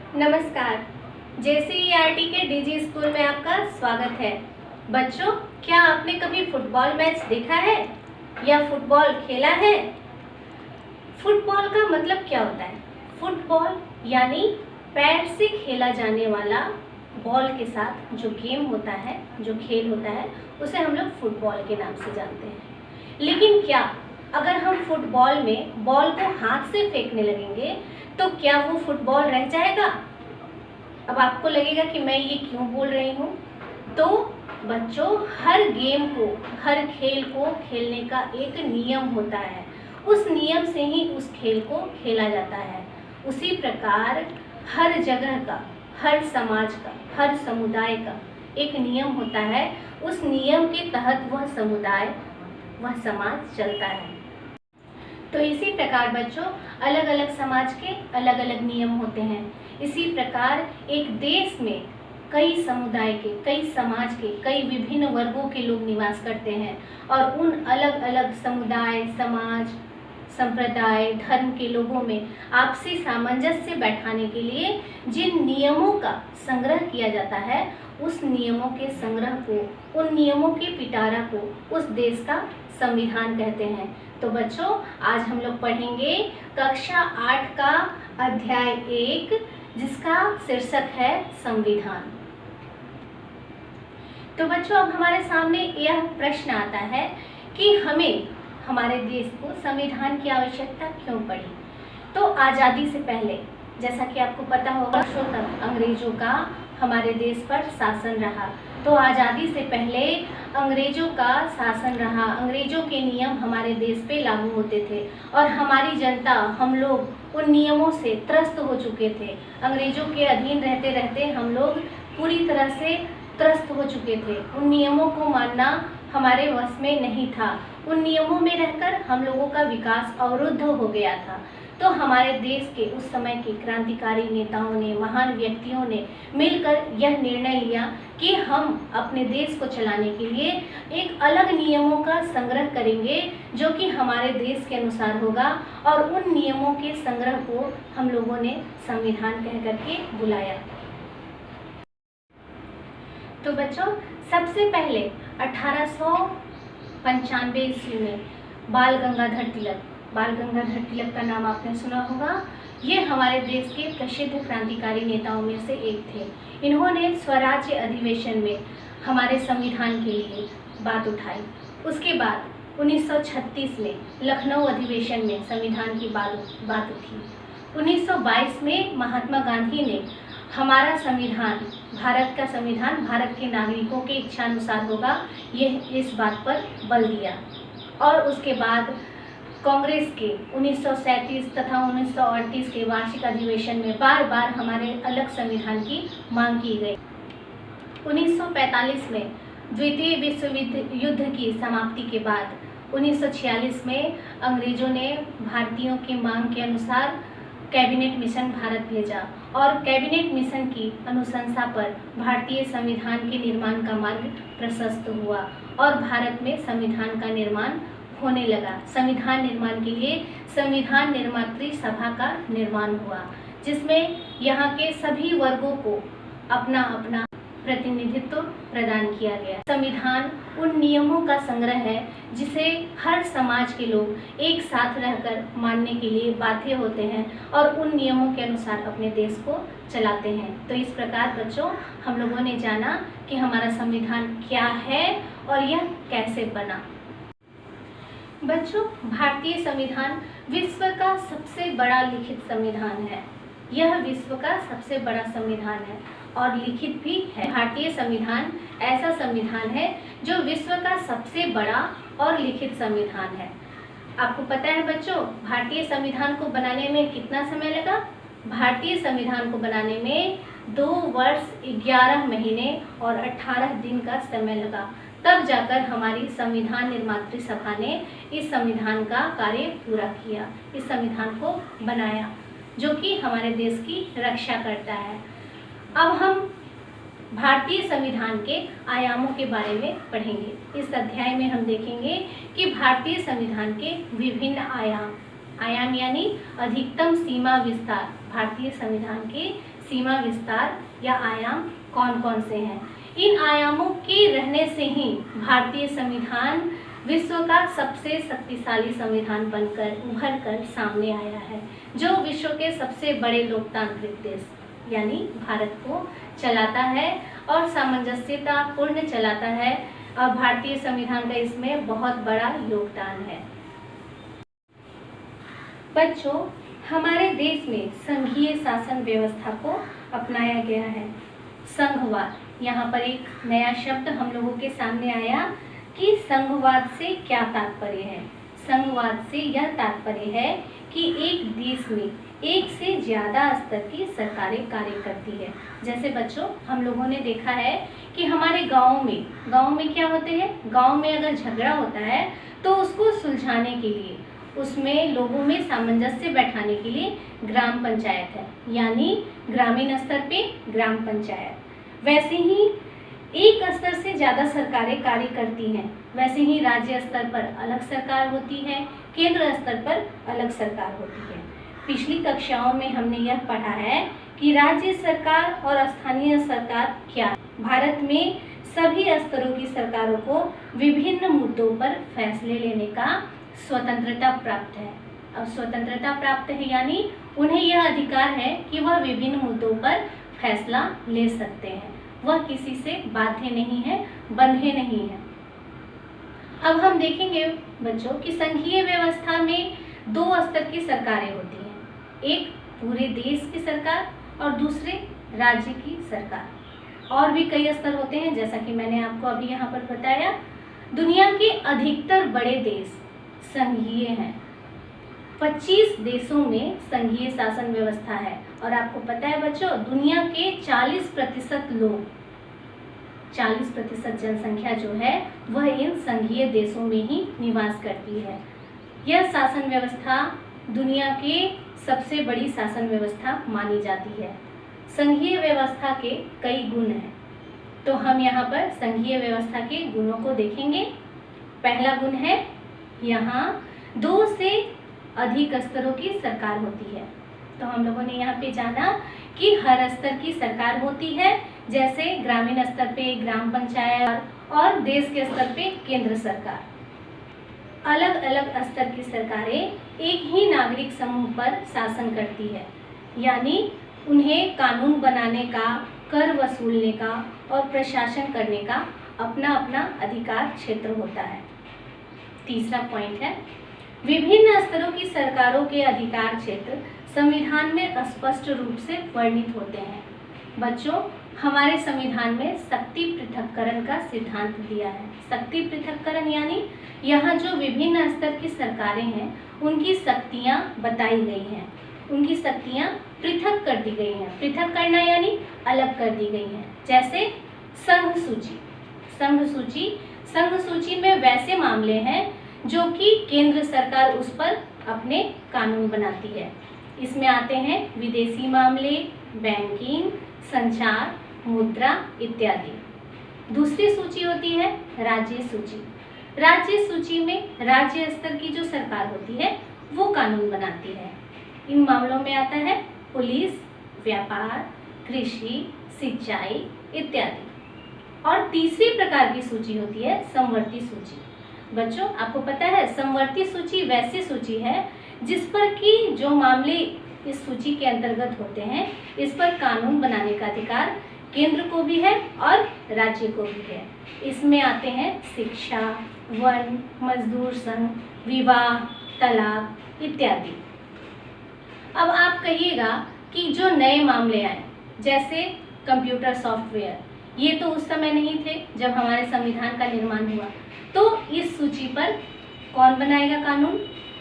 नमस्कार। JCERT के DG school में आपका स्वागत है। बच्चों, क्या आपने कभी फुटबॉल मैच देखा है या फुटबॉल खेला है? फुटबॉल का मतलब क्या होता है? फुटबॉल यानी पैर से खेला जाने वाला बॉल के साथ जो गेम होता है, जो खेल होता है, उसे हम लोग फुटबॉल के नाम से जानते हैं। लेकिन क्या अगर हम फुटबॉल में बॉल को हाथ से फेंकने लगेंगे तो क्या वो फुटबॉल रह जाएगा? अब आपको लगेगा कि मैं ये क्यों बोल रही हूँ। तो बच्चों, हर गेम को, हर खेल को खेलने का एक नियम होता है। उस नियम से ही उस खेल को खेला जाता है। उसी प्रकार हर जगह का, हर समाज का, हर समुदाय का एक नियम होता है। उस नियम के तहत वह समुदाय, वह समाज चलता है। तो इसी प्रकार बच्चों, अलग अलग समाज के अलग अलग नियम होते हैं। इसी प्रकार एक देश में कई समुदाय के, कई समाज के, कई विभिन्न वर्गों के लोग निवास करते हैं और उन अलग अलग समुदाय, समाज, संप्रदाय, धर्म के लोगों में आपसी सामंजस्य बैठाने के लिए जिन नियमों का संग्रह किया जाता है, उस नियमों के संग्रह को, उन नियमों के पिटारा को उस देश का संविधान कहते हैं। तो बच्चों, आज हम लोग पढ़ेंगे कक्षा 8 का अध्याय 1, जिसका शीर्षक है संविधान। तो बच्चों, अब हमारे सामने यह प्रश्न आता है कि हमें, हमारे देश को संविधान की आवश्यकता क्यों पड़ी? तो आज़ादी से पहले, जैसा कि आपको पता होगा, वर्षों तक अंग्रेजों का हमारे देश पर शासन रहा। तो आज़ादी से पहले अंग्रेजों का शासन रहा, अंग्रेजों के नियम हमारे देश पे लागू होते थे और हमारी जनता, हम लोग उन नियमों से त्रस्त हो चुके थे। अंग्रेजों के अधीन रहते रहते हम लोग पूरी तरह से त्रस्त हो चुके थे। उन नियमों को मानना हमारे वश में नहीं था। उन नियमों में रहकर हम लोगों का विकास अवरुद्ध हो गया था। तो हमारे देश के उस समय के क्रांतिकारी नेताओं ने, महान व्यक्तियों ने मिलकर यह निर्णय लिया कि हम अपने देश को चलाने के लिए एक अलग नियमों का संग्रह करेंगे, जो कि हमारे देश के अनुसार होगा। और उन नियमों के संग्रह को हम लोगों ने संविधान कह करके बुलाया। तो बच्चों, सबसे पहले 1895 ईस्वी में बाल गंगाधर तिलक का नाम आपने सुना होगा। ये हमारे देश के प्रसिद्ध क्रांतिकारी नेताओं में से एक थे। इन्होंने स्वराज्य अधिवेशन में हमारे संविधान के लिए बात उठाई। उसके बाद 1936 में लखनऊ अधिवेशन में संविधान की बात उठी। 1922 में महात्मा गांधी ने हमारा संविधान, भारत का संविधान भारत के नागरिकों के इच्छानुसार होगा, यह इस बात पर बल दिया। और उसके बाद कांग्रेस के 1937 तथा 1938 के वार्षिक अधिवेशन में बार बार हमारे अलग संविधान की मांग की गई। 1945 में द्वितीय विश्व युद्ध की समाप्ति के बाद 1946 में अंग्रेजों ने भारतीयों की मांग के अनुसार कैबिनेट मिशन भारत भेजा और कैबिनेट मिशन की अनुशंसा पर भारतीय संविधान के निर्माण का मार्ग प्रशस्त हुआ और भारत में संविधान का निर्माण होने लगा। संविधान निर्माण के लिए संविधान निर्मात्री सभा का निर्माण हुआ, जिसमें यहाँ के सभी वर्गों को अपना अपना प्रतिनिधित्व प्रदान किया गया। संविधान उन नियमों का संग्रह है जिसे हर समाज के लोग एक साथ रहकर मानने के लिए बाध्य होते हैं और उन नियमों के अनुसार अपने देश को चलाते हैं। तो इस प्रकार बच्चों, हम लोगों ने जाना कि हमारा संविधान क्या है और यह कैसे बना। बच्चों, भारतीय संविधान विश्व का सबसे बड़ा लिखित संविधान है। यह विश्व का सबसे बड़ा संविधान है और लिखित भी है। भारतीय संविधान ऐसा संविधान है जो विश्व का सबसे बड़ा और लिखित संविधान है। आपको पता है बच्चों, भारतीय संविधान को बनाने में कितना समय लगा? भारतीय संविधान को बनाने में 2 वर्ष 11 महीने और 18 दिन का समय लगा। तब जाकर हमारी संविधान निर्मात्री सभा ने इस संविधान का कार्य पूरा किया, इस संविधान को बनाया, जो कि हमारे देश की रक्षा करता है। अब हम भारतीय संविधान के आयामों के बारे में पढ़ेंगे। इस अध्याय में हम देखेंगे कि भारतीय संविधान के विभिन्न आयाम यानी अधिकतम सीमा विस्तार भारतीय संविधान के सीमा विस्तार या आयाम कौन कौन से हैं। इन आयामों के रहने से ही भारतीय संविधान विश्व का सबसे शक्तिशाली संविधान बनकर उभर कर सामने आया है, जो विश्व के सबसे बड़े लोकतांत्रिक देश यानी भारत को चलाता है और सामंजस्यतापूर्ण चलाता है। और भारतीय संविधान का इसमें बहुत बड़ा योगदान है। बच्चों, हमारे देश में संघीय शासन व्यवस्था को अपनाया गया है। संघवाद, यहाँ पर एक नया शब्द हम लोगों के सामने आया कि संघवाद से क्या तात्पर्य है। संघवाद से यह तात्पर्य है कि एक देश में एक से ज़्यादा स्तर की सरकारें कार्य करती है। जैसे बच्चों, हम लोगों ने देखा है कि हमारे गाँव में क्या होते हैं, गाँव में अगर झगड़ा होता है तो उसको सुलझाने के लिए, उसमें लोगों में सामंजस्य बैठाने के लिए ग्राम पंचायत है, यानी ग्रामीण स्तर पे ग्राम पंचायत। वैसे ही एक स्तर से ज़्यादा सरकारें कार्य करती हैं, वैसे ही राज्य स्तर पर अलग सरकार होती है, केंद्र स्तर पर अलग सरकार होती है। पिछली कक्षाओं में हमने यह पढ़ा है कि राज्य सरकार और स्थानीय सरकार क्या है। भारत में सभी स्तरों की सरकारों को विभिन्न मुद्दों पर फैसले लेने का स्वतंत्रता प्राप्त है। अब स्वतंत्रता प्राप्त है यानी उन्हें यह अधिकार है कि वह विभिन्न मुद्दों पर फैसला ले सकते हैं, वह किसी से बाध्य नहीं है, बंधे नहीं है। अब हम देखेंगे बच्चों कि संघीय व्यवस्था में दो स्तर की सरकारें होती हैं, एक पूरे देश की सरकार और दूसरे राज्य की सरकार। और भी कई स्तर होते हैं, जैसा कि मैंने आपको अभी यहाँ पर बताया। दुनिया के अधिकतर बड़े देश संघीय हैं। 25 देशों में संघीय शासन व्यवस्था है। और आपको पता है बच्चों, दुनिया के 40% लोग, 40% जनसंख्या जो है वह इन संघीय देशों में ही निवास करती है। यह शासन व्यवस्था दुनिया के सबसे बड़ी शासन व्यवस्था मानी जाती है। संघीय व्यवस्था के कई गुण हैं, तो हम यहाँ पर संघीय व्यवस्था के गुणों को देखेंगे। पहला गुण है, यहाँ 2 से अधिक स्तरों की सरकार होती है। तो हम लोगों ने यहाँ पे जाना कि हर स्तर की सरकार होती है, जैसे ग्रामीण स्तर पे ग्राम पंचायत और देश के स्तर पे केंद्र सरकार। अलग अलग स्तर की सरकारें एक ही नागरिक समूह पर शासन करती है, यानी उन्हें कानून बनाने का, कर वसूलने का और प्रशासन करने का अपना अपना अधिकार क्षेत्र होता है। तीसरा पॉइंट है, विभिन्न स्तरों की सरकारों के अधिकार क्षेत्र संविधान में स्पष्ट रूप से वर्णित होते हैं। बच्चों, हमारे संविधान में शक्ति पृथक्करण का सिद्धांत दिया है। शक्ति पृथक्करण यानी यहाँ जो विभिन्न स्तर की सरकारें हैं उनकी शक्तियाँ बताई गई हैं, उनकी शक्तियाँ पृथक कर दी गई हैं। पृथक करना यानी अलग कर दी गई हैं। जैसे संघ सूची, संघ सूची में वैसे मामले हैं जो कि केंद्र सरकार उस पर अपने कानून बनाती है। इसमें आते हैं विदेशी मामले, बैंकिंग, संचार, मुद्रा इत्यादि। दूसरी सूची होती है राज्य सूची। राज्य सूची में राज्य स्तर की जो सरकार होती है वो कानून बनाती है। इन मामलों में आता है पुलिस, व्यापार, कृषि, सिंचाई इत्यादि। और तीसरी प्रकार की सूची होती है समवर्ती सूची। बच्चों, आपको पता है समवर्ती सूची वैसी सूची है जिस पर कि जो मामले इस सूची के अंतर्गत होते हैं इस पर कानून बनाने का अधिकार केंद्र को भी है और राज्य को भी है। इसमें आते हैं शिक्षा, वन, मजदूर संघ, विवाह, तलाक इत्यादि। अब आप कहिएगा कि जो नए मामले आए जैसे कंप्यूटर सॉफ्टवेयर, ये तो उस समय नहीं थे जब हमारे संविधान का निर्माण हुआ, तो इस सूची पर कौन बनाएगा कानून?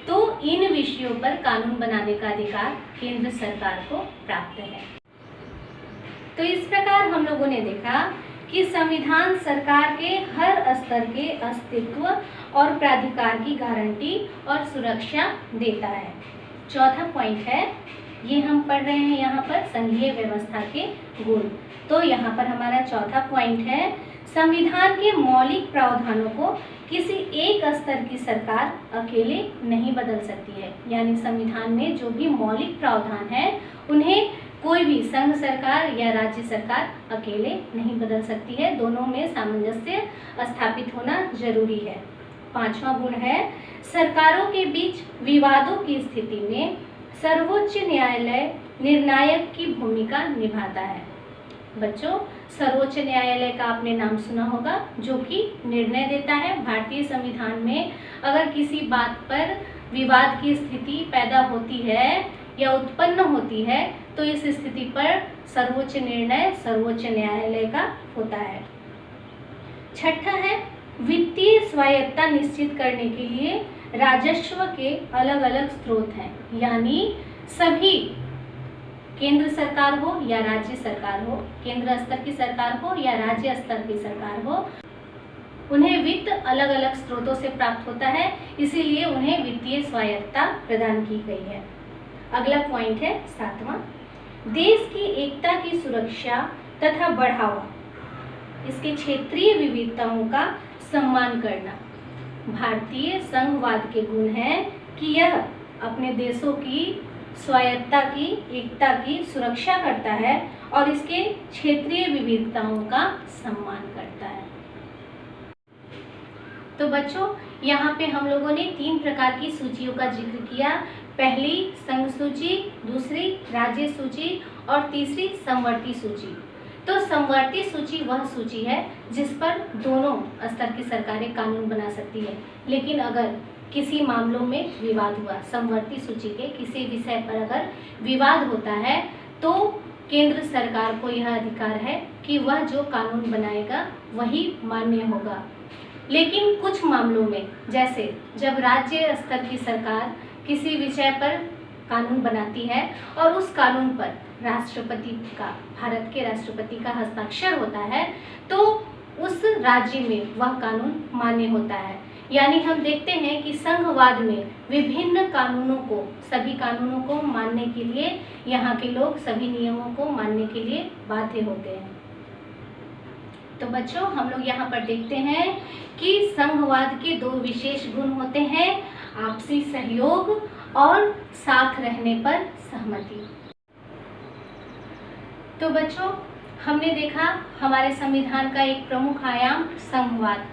तो इन विषयों पर कानून बनाने का अधिकार केंद्र सरकार को प्राप्त है। तो इस प्रकार हम लोगों ने देखा कि संविधान सरकार के हर स्तर के अस्तित्व और प्राधिकार की गारंटी और सुरक्षा देता है। चौथा पॉइंट है ये हम पढ़ रहे हैं यहाँ पर संघीय व्यवस्था के गुण। तो यहाँ पर हमारा चौथा पॉइंट है, संविधान के मौलिक प्रावधानों को किसी एक स्तर की सरकार अकेले नहीं बदल सकती है। यानी संविधान में जो भी मौलिक प्रावधान है उन्हें कोई भी संघ सरकार या राज्य सरकार अकेले नहीं बदल सकती है, दोनों में सामंजस्य स्थापित होना जरूरी है। पांचवा गुण है, सरकारों के बीच विवादों की स्थिति में सर्वोच्च न्यायालय निर्णायक की भूमिका निभाता है। बच्चों, सर्वोच्च न्यायालय का आपने नाम सुना होगा, जो कि निर्णय देता है। भारतीय संविधान में अगर किसी बात पर विवाद की स्थिति पैदा होती है या उत्पन्न होती है तो इस स्थिति पर सर्वोच्च निर्णय सर्वोच्च न्यायालय का होता है। छठा है, वित्तीय स्वायत्तता निश्चित करने के लिए राजस्व के अलग अलग स्रोत हैं। यानी सभी, केंद्र सरकार हो या राज्य सरकार हो, केंद्र स्तर की सरकार हो या राज्य स्तर की सरकार हो, उन्हें वित्त अलग अलग स्रोतों से प्राप्त होता है, इसीलिए उन्हें वित्तीय स्वायत्तता प्रदान की गई है। अगला पॉइंट है सातवां, देश की एकता की सुरक्षा तथा बढ़ावा, इसके क्षेत्रीय विविधताओं का सम्मान करना। भारतीय संघवाद के गुण हैं कि यह अपने देशों की स्वायत्तता की, एकता की सुरक्षा करता है और इसके क्षेत्रीय विविधताओं का सम्मान करता है। तो बच्चों, यहाँ पे हम लोगों ने 3 प्रकार की सूचियों का जिक्र किया। पहली संघ सूची, दूसरी राज्य सूची और तीसरी समवर्ती सूची। तो समवर्ती सूची वह सूची है जिस पर दोनों स्तर की सरकारें कानून बना सकती है, लेकिन अगर किसी मामलों में विवाद हुआ, समवर्ती सूची के किसी विषय पर अगर विवाद होता है तो केंद्र सरकार को यह अधिकार है कि वह जो कानून बनाएगा वही मान्य होगा। लेकिन कुछ मामलों में, जैसे जब राज्य स्तर की सरकार किसी विषय पर कानून बनाती है और उस कानून पर राष्ट्रपति का, भारत के राष्ट्रपति का हस्ताक्षर होता है, तो उस राज्य में वह कानून मान्य होता है। यानी हम देखते हैं कि संघवाद में विभिन्न कानूनों को, सभी कानूनों को मानने के लिए यहाँ के लोग सभी नियमों को मानने के लिए बाध्य होते हैं। तो बच्चों, हम लोग यहाँ पर देखते हैं कि संघवाद के 2 विशेष गुण होते हैं, आपसी सहयोग और साथ रहने पर सहमति। तो बच्चों, हमने देखा हमारे संविधान का एक प्रमुख आयाम संघवाद।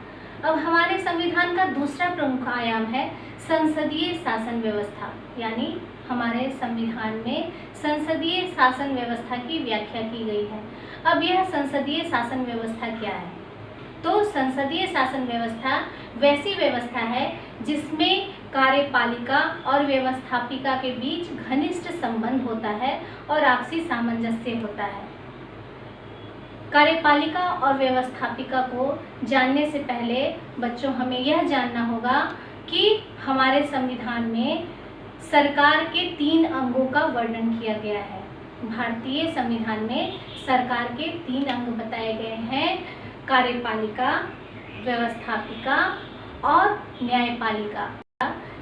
अब हमारे संविधान का दूसरा प्रमुख आयाम है संसदीय शासन व्यवस्था। यानी हमारे संविधान में संसदीय शासन व्यवस्था की व्याख्या की गई है। अब यह संसदीय शासन व्यवस्था क्या है? तो संसदीय शासन व्यवस्था वैसी व्यवस्था है जिसमें कार्यपालिका और व्यवस्थापिका के बीच घनिष्ठ संबंध होता है और आपसी सामंजस्य होता है। कार्यपालिका और व्यवस्थापिका को जानने से पहले बच्चों हमें यह जानना होगा कि हमारे संविधान में सरकार के 3 अंगों का वर्णन किया गया है। भारतीय संविधान में सरकार के 3 अंग बताए गए हैं, कार्यपालिका, व्यवस्थापिका और न्यायपालिका।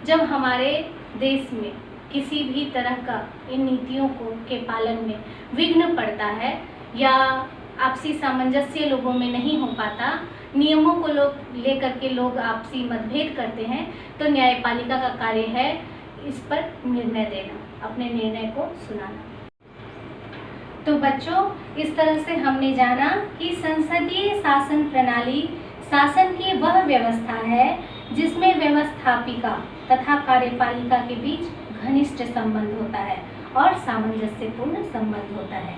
जब हमारे देश में किसी भी तरह का इन नीतियों के पालन में विघ्न पड़ता है या आपसी सामंजस्य लोगों में नहीं हो पाता, नियमों को लेकर के लोग आपसी मतभेद करते हैं, तो न्यायपालिका का कार्य है इस पर निर्णय देना, अपने निर्णय को सुनाना। तो बच्चों, इस तरह से हमने जाना कि संसदीय शासन प्रणाली शासन की वह व्यवस्था है जिसमें व्यवस्थापिका तथा कार्यपालिका के बीच घनिष्ठ संबंध होता है और सामंजस्यपूर्ण संबंध होता है।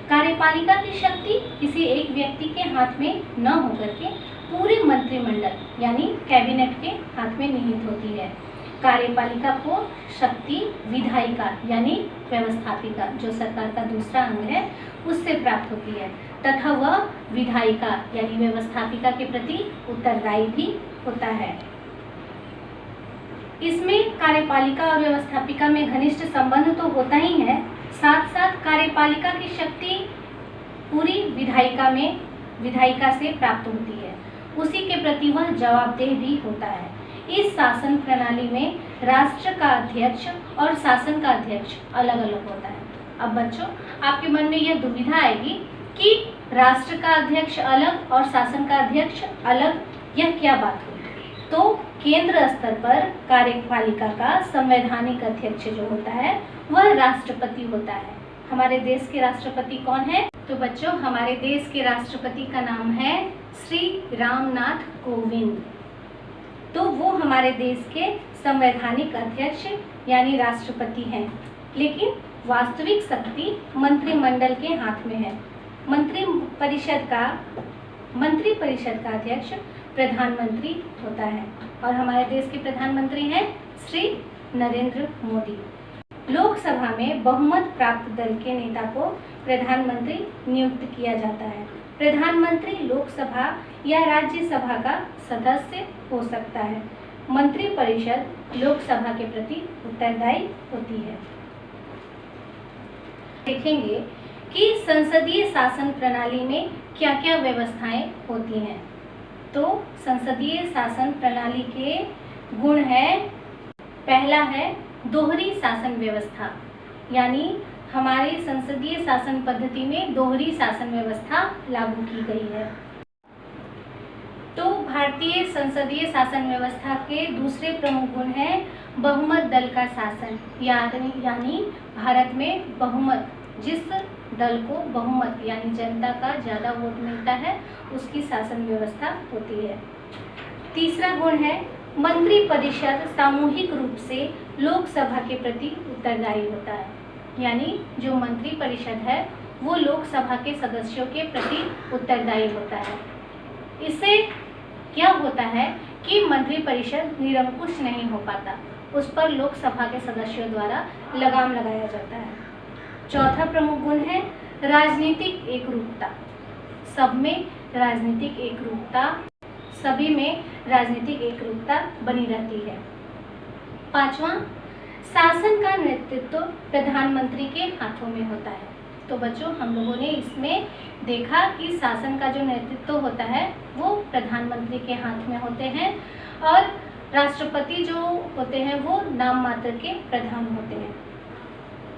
कार्यपालिका की शक्ति किसी एक व्यक्ति के हाथ में न होकर के पूरे मंत्रिमंडल यानी कैबिनेट के हाथ में निहित होती है। कार्यपालिका को शक्ति विधायिका यानी व्यवस्थापिका, जो सरकार का दूसरा अंग है, उससे प्राप्त होती है तथा वह विधायिका यानी व्यवस्थापिका के प्रति उत्तरदायी भी होता है। इसमें कार्यपालिका और व्यवस्थापिका में घनिष्ठ संबंध तो होता ही है, साथ साथ कार्यपालिका की शक्ति पूरी विधायिका से प्राप्त होती है, उसी के प्रति वह जवाबदेह भी होता है। इस शासन प्रणाली में राष्ट्र का अध्यक्ष और शासन का अध्यक्ष अलग अलग होता है। अब बच्चों, आपके मन में यह दुविधा आएगी कि राष्ट्र का अध्यक्ष अलग और शासन का अध्यक्ष अलग, यह क्या बात हुई? तो केंद्र स्तर पर कार्यपालिका का संवैधानिक अध्यक्ष जो होता है वह राष्ट्रपति होता है। हमारे देश के राष्ट्रपति कौन है? तो बच्चों, हमारे देश के राष्ट्रपति का नाम है श्री रामनाथ कोविंद। तो वो हमारे देश के संवैधानिक अध्यक्ष यानी राष्ट्रपति हैं, लेकिन वास्तविक शक्ति मंत्रिमंडल के हाथ में है। मंत्री परिषद का अध्यक्ष प्रधानमंत्री होता है और हमारे देश के प्रधानमंत्री हैं श्री नरेंद्र मोदी। लोकसभा में बहुमत प्राप्त दल के नेता को प्रधानमंत्री नियुक्त किया जाता है। प्रधानमंत्री लोकसभा या राज्यसभा का सदस्य हो सकता है। मंत्रिपरिषद लोकसभा के प्रति उत्तरदायी होती है। देखेंगे कि संसदीय शासन प्रणाली में क्या क्या व्यवस्थाएं होती हैं। तो संसदीय शासन प्रणाली के गुण है, पहला है दोहरी शासन व्यवस्था, यानी हमारे संसदीय शासन पद्धति में दोहरी शासन व्यवस्था लागू की गई है। तो भारतीय संसदीय शासन व्यवस्था के दूसरे प्रमुख गुण है बहुमत दल का शासन, यानी भारत में बहुमत, जिस दल को बहुमत यानी जनता का ज़्यादा वोट मिलता है उसकी शासन व्यवस्था होती है। तीसरा गुण है मंत्रिपरिषद सामूहिक रूप से लोकसभा के प्रति उत्तरदायी होता है, यानी जो मंत्रिपरिषद है वो लोकसभा के सदस्यों के प्रति उत्तरदायी होता है। इससे क्या होता है कि मंत्रिपरिषद निरंकुश नहीं हो पाता, उस पर लोकसभा के सदस्यों द्वारा लगाम लगाया जाता है। चौथा प्रमुख गुण है राजनीतिक एकरूपता, सब में राजनीतिक एकरूपता, सभी में राजनीतिक एकरूपता बनी रहती है। पांचवा, शासन का नेतृत्व प्रधानमंत्री के हाथों में होता है। तो बच्चों, हम लोगों ने इसमें देखा कि शासन का जो नेतृत्व होता है वो प्रधानमंत्री के हाथ में होते हैं और राष्ट्रपति जो होते हैं वो नाम मात्र के प्रधान होते हैं।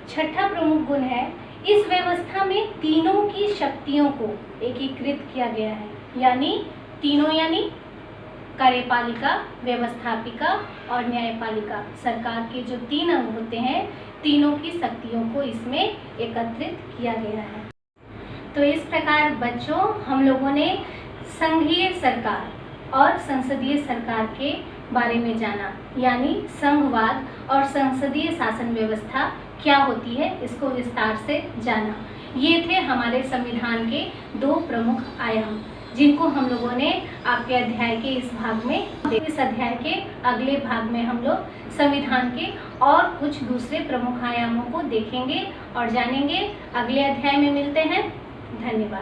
छठा प्रमुख गुण है इस व्यवस्था में तीनों की शक्तियों को एकीकृत किया गया है, यानी तीनों यानी कार्यपालिका, व्यवस्थापिका और न्यायपालिका, सरकार के जो तीन अंग होते हैं तीनों की शक्तियों को इसमें एकत्रित किया गया है। तो इस प्रकार बच्चों, हम लोगों ने संघीय सरकार और संसदीय सरकार के बारे में जाना, यानी संघवाद और संसदीय शासन व्यवस्था क्या होती है इसको विस्तार से जाना। ये थे हमारे संविधान के दो प्रमुख आयाम, जिनको हम लोगों ने आपके अध्याय के इस भाग में, इस अध्याय के अगले भाग में हम लोग संविधान के और कुछ दूसरे प्रमुख आयामों को देखेंगे और जानेंगे। अगले अध्याय में मिलते हैं। धन्यवाद।